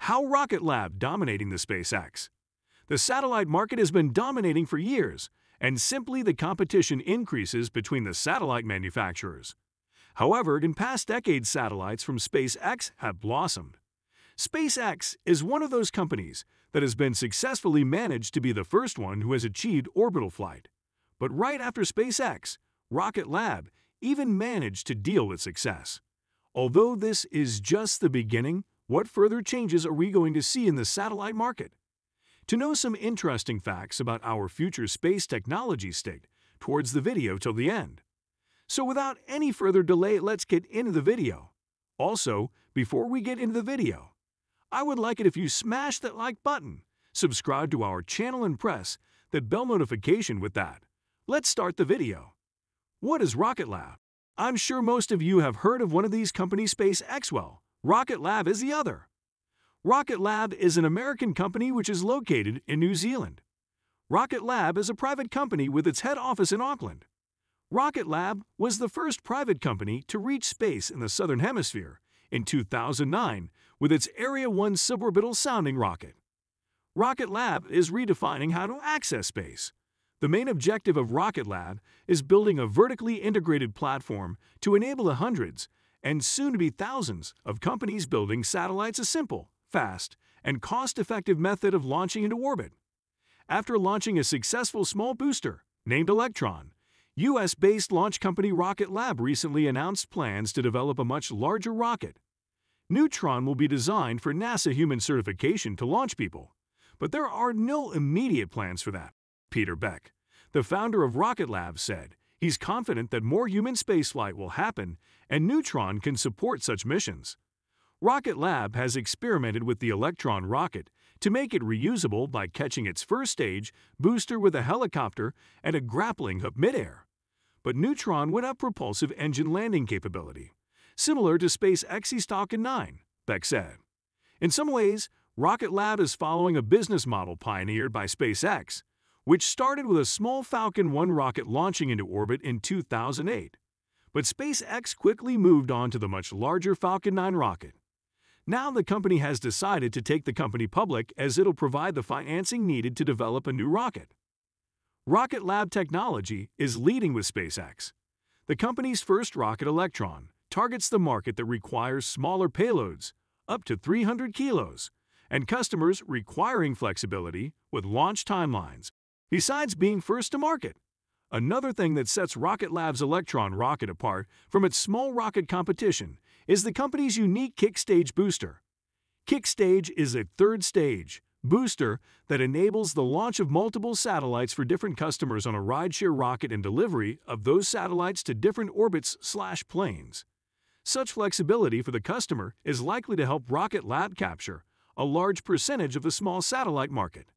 How Rocketlab dominating the SpaceX. The satellite market has been dominating for years, and simply the competition increases between the satellite manufacturers. However, in past decades, satellites from SpaceX have blossomed. SpaceX is one of those companies that has been successfully managed to be the first one who has achieved orbital flight. But right after SpaceX, Rocketlab even managed to deal with success. Although this is just the beginning, what further changes are we going to see in the satellite market? To know some interesting facts about our future space technology, stick towards the video till the end. So without any further delay, let's get into the video. Also, before we get into the video, I would like it if you smash that like button, subscribe to our channel and press that bell notification with that. Let's start the video. What is Rocketlab? I'm sure most of you have heard of one of these companies, SpaceX. Well, Rocketlab is the other. Rocketlab is an American company which is located in New Zealand. Rocketlab is a private company with its head office in Auckland. Rocketlab was the first private company to reach space in the Southern Hemisphere in 2009 with its Area 1 suborbital sounding rocket. Rocketlab is redefining how to access space. The main objective of Rocketlab is building a vertically integrated platform to enable the hundreds, and soon to be thousands, of companies building satellites a simple, fast, and cost-effective method of launching into orbit. After launching a successful small booster named Electron, US-based launch company Rocketlab recently announced plans to develop a much larger rocket. Neutron will be designed for NASA human certification to launch people, but there are no immediate plans for that. Peter Beck, the founder of Rocketlab, said he's confident that more human spaceflight will happen and Neutron can support such missions. Rocketlab has experimented with the Electron rocket to make it reusable by catching its first stage booster with a helicopter and a grappling hook midair. But Neutron would have propulsive engine landing capability, similar to SpaceX's Falcon 9, Beck said. In some ways, Rocketlab is following a business model pioneered by SpaceX, which started with a small Falcon 1 rocket launching into orbit in 2008. But SpaceX quickly moved on to the much larger Falcon 9 rocket. Now the company has decided to take the company public as it'll provide the financing needed to develop a new rocket. Rocketlab technology is leading with SpaceX. The company's first rocket, Electron, targets the market that requires smaller payloads, up to 300 kilos, and customers requiring flexibility with launch timelines. Besides being first to market, another thing that sets Rocketlab's Electron rocket apart from its small rocket competition is the company's unique Kick Stage booster. Kick Stage is a third-stage booster that enables the launch of multiple satellites for different customers on a rideshare rocket and delivery of those satellites to different orbits/planes. Such flexibility for the customer is likely to help Rocketlab capture a large percentage of the small satellite market.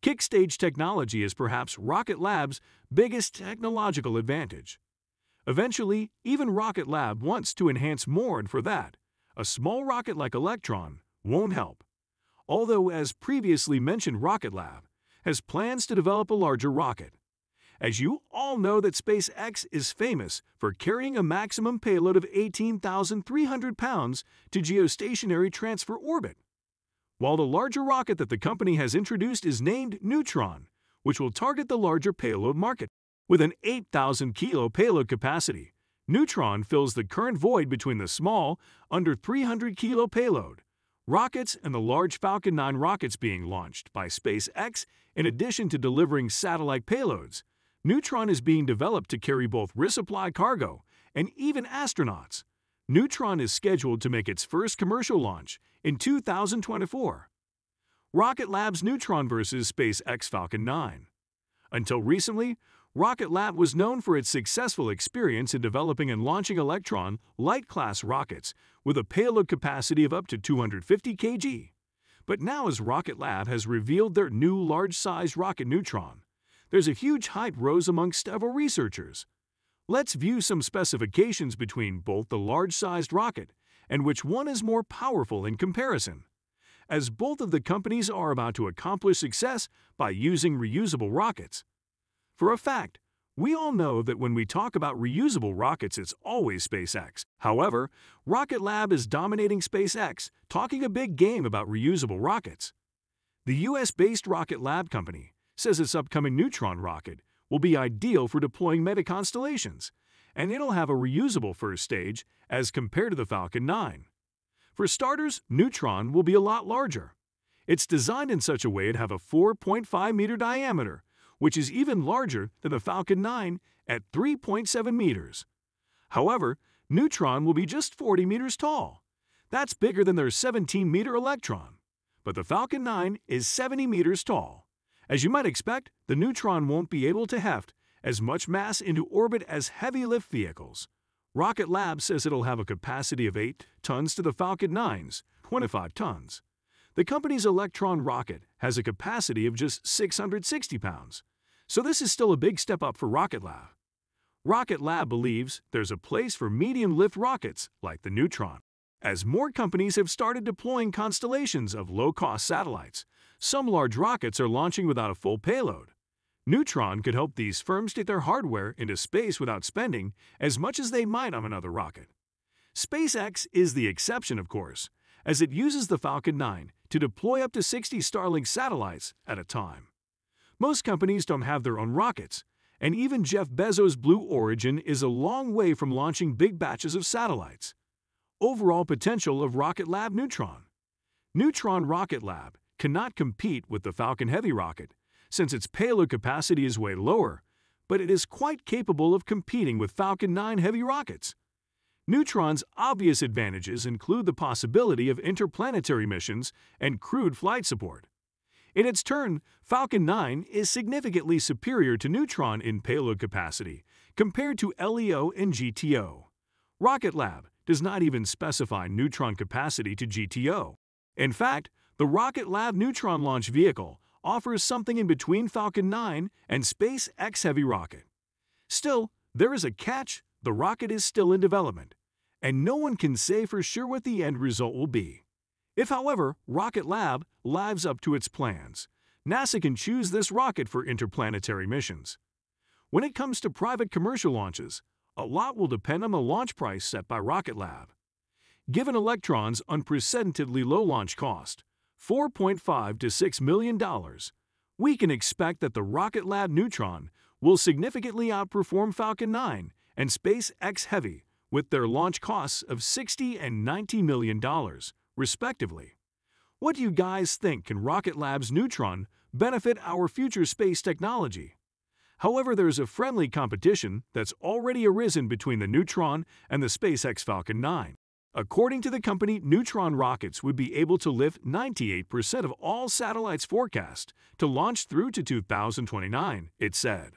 Kick Stage technology is perhaps Rocketlab's biggest technological advantage. Eventually, even Rocketlab wants to enhance more, and for that, a small rocket like Electron won't help. Although, as previously mentioned, Rocketlab has plans to develop a larger rocket. As you all know that SpaceX is famous for carrying a maximum payload of 18,300 pounds to geostationary transfer orbit. While the larger rocket that the company has introduced is named Neutron, which will target the larger payload market. With an 8,000-kilo payload capacity, Neutron fills the current void between the small, under 300-kilo payload rockets and the large Falcon 9 rockets being launched by SpaceX. In addition to delivering satellite payloads, Neutron is being developed to carry both resupply cargo and even astronauts. Neutron is scheduled to make its first commercial launch in 2024. Rocketlab's Neutron versus SpaceX Falcon 9. Until recently, Rocketlab was known for its successful experience in developing and launching Electron light-class rockets with a payload capacity of up to 250 kg. But now, as Rocketlab has revealed their new large-sized rocket Neutron, there's a huge hype rose amongst several researchers. Let's view some specifications between both the large-sized rocket and which one is more powerful in comparison. As both of the companies are about to accomplish success by using reusable rockets. For a fact, We all know that when we talk about reusable rockets, it's always SpaceX. However, Rocket Lab is dominating SpaceX, talking a big game about reusable rockets. The US-based Rocket Lab company says its upcoming Neutron rocket will be ideal for deploying mega-constellations, and it'll have a reusable first stage as compared to the Falcon 9. For starters, Neutron will be a lot larger. It's designed in such a way to have a 4.5-meter diameter, which is even larger than the Falcon 9 at 3.7 meters. However, Neutron will be just 40 meters tall. That's bigger than their 17-meter Electron. But the Falcon 9 is 70 meters tall. As you might expect, the Neutron won't be able to heft as much mass into orbit as heavy-lift vehicles. Rocket Lab says it'll have a capacity of 8 tons to the Falcon 9's 25 tons. The company's Electron rocket has a capacity of just 660 pounds, so this is still a big step up for Rocket Lab. Rocket Lab believes there's a place for medium-lift rockets like the Neutron. As more companies have started deploying constellations of low-cost satellites, some large rockets are launching without a full payload. Neutron could help these firms take their hardware into space without spending as much as they might on another rocket. SpaceX is the exception, of course, as it uses the Falcon 9 to deploy up to 60 Starlink satellites at a time. Most companies don't have their own rockets, and even Jeff Bezos' Blue Origin is a long way from launching big batches of satellites. Overall potential of Rocket Lab Neutron. Neutron Rocket Lab cannot compete with the Falcon Heavy rocket, since its payload capacity is way lower, but it is quite capable of competing with Falcon 9 Heavy rockets. Neutron's obvious advantages include the possibility of interplanetary missions and crewed flight support. In its turn, Falcon 9 is significantly superior to Neutron in payload capacity compared to LEO and GTO. Rocket Lab does not even specify Neutron capacity to GTO. In fact, the Rocket Lab Neutron launch vehicle offers something in between Falcon 9 and SpaceX Heavy rocket. Still, there is a catch: the rocket is still in development, and no one can say for sure what the end result will be. If, however, Rocket Lab lives up to its plans, NASA can choose this rocket for interplanetary missions. When it comes to private commercial launches, a lot will depend on the launch price set by Rocket Lab. Given Electron's unprecedentedly low launch cost, $4.5 to $6 million, we can expect that the Rocket Lab Neutron will significantly outperform Falcon 9 and SpaceX Heavy with their launch costs of $60 and $90 million, respectively. What do you guys think? Can Rocket Lab's Neutron benefit our future space technology? However, there's a friendly competition that's already arisen between the Neutron and the SpaceX Falcon 9. According to the company, Neutron rockets would be able to lift 98% of all satellites forecast to launch through to 2029, it said.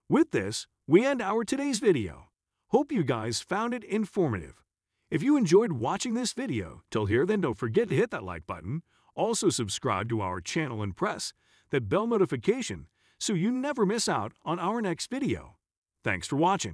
With this, we end our today's video. Hope you guys found it informative. If you enjoyed watching this video till here, then don't forget to hit that like button. Also subscribe to our channel and press that bell notification so you never miss out on our next video. Thanks for watching.